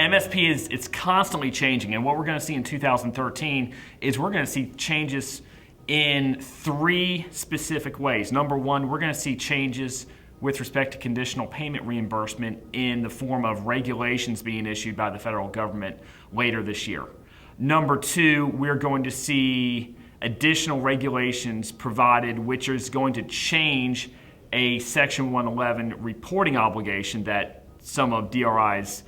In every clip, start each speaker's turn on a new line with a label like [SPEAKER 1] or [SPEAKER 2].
[SPEAKER 1] MSP it's constantly changing, and what we're going to see in 2013 is we're going to see changes in 3 specific ways. Number one, we're going to see changes with respect to conditional payment reimbursement in the form of regulations being issued by the federal government later this year. Number two, we're going to see additional regulations provided, which is going to change a Section 111 reporting obligation that some of DRI's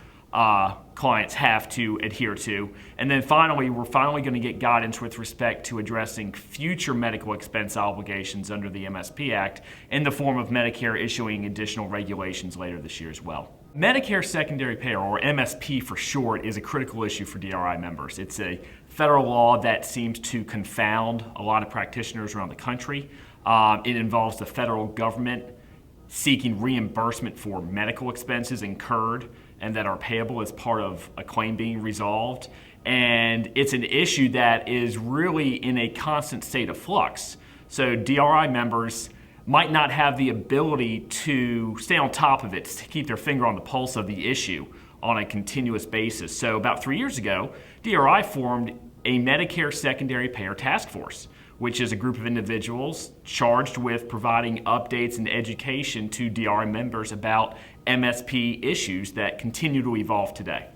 [SPEAKER 1] clients have to adhere to. And then finally, we're finally going to get guidance with respect to addressing future medical expense obligations under the MSP Act in the form of Medicare issuing additional regulations later this year as well. Medicare Secondary Payer, or MSP for short, is a critical issue for DRI members. It's a federal law that seems to confound a lot of practitioners around the country. It involves the federal government seeking reimbursement for medical expenses incurred and that are payable as part of a claim being resolved. And it's an issue that is really in a constant state of flux. So DRI members might not have the ability to stay on top of it, to keep their finger on the pulse of the issue on a continuous basis. So about 3 years ago, DRI formed a Medicare Secondary Payer Task Force, which is a group of individuals charged with providing updates and education to DRI members about MSP issues that continue to evolve today.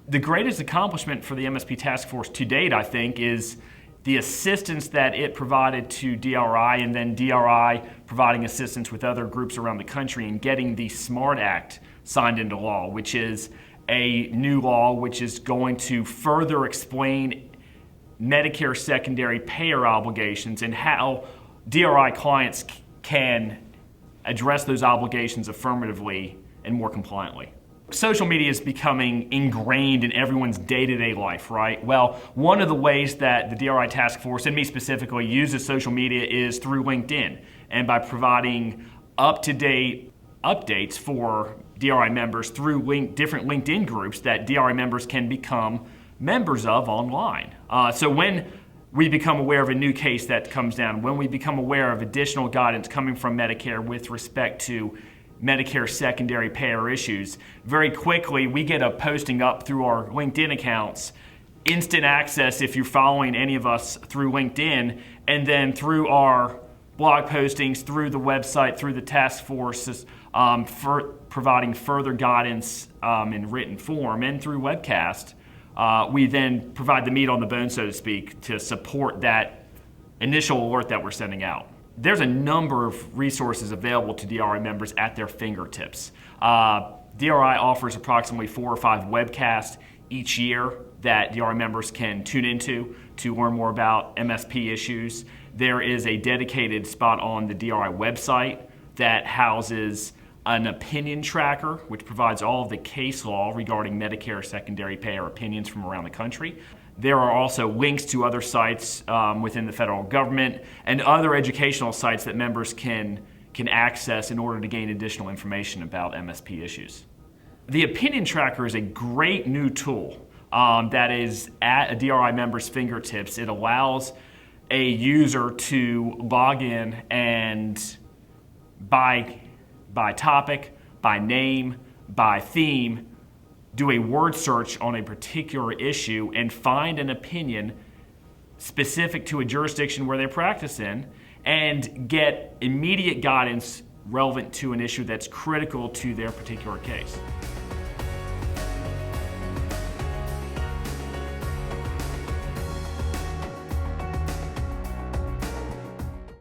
[SPEAKER 1] The greatest accomplishment for the MSP Task Force to date, I think, is the assistance that it provided to DRI, and then DRI providing assistance with other groups around the country in getting the SMART Act signed into law, which is a new law which is going to further explain Medicare secondary payer obligations and how DRI clients can address those obligations affirmatively and more compliantly. Social media is becoming ingrained in everyone's day-to-day life, right? Well, one of the ways that the DRI Task Force, and me specifically, uses social media is through LinkedIn, and by providing up-to-date updates for DRI members through different LinkedIn groups that DRI members can become members of online. So when we become aware of a new case that comes down, when we become aware of additional guidance coming from Medicare with respect to Medicare secondary payer issues, very quickly we get a posting up through our LinkedIn accounts, instant access if you're following any of us through LinkedIn, and then through our blog postings, through the website, through the task forces, for providing further guidance in written form, and through webcast. We then provide the meat on the bone, so to speak, to support that initial alert that we're sending out. There's a number of resources available to DRI members at their fingertips. DRI offers approximately 4 or 5 webcasts each year that DRI members can tune into to learn more about MSP issues. There is a dedicated spot on the DRI website that houses an opinion tracker, which provides all of the case law regarding Medicare secondary payer opinions from around the country. There are also links to other sites within the federal government and other educational sites that members can access in order to gain additional information about MSP issues. The opinion tracker is a great new tool that is at a DRI member's fingertips. It allows a user to log in and by topic, by name, by theme, do a word search on a particular issue and find an opinion specific to a jurisdiction where they practice in and get immediate guidance relevant to an issue that's critical to their particular case.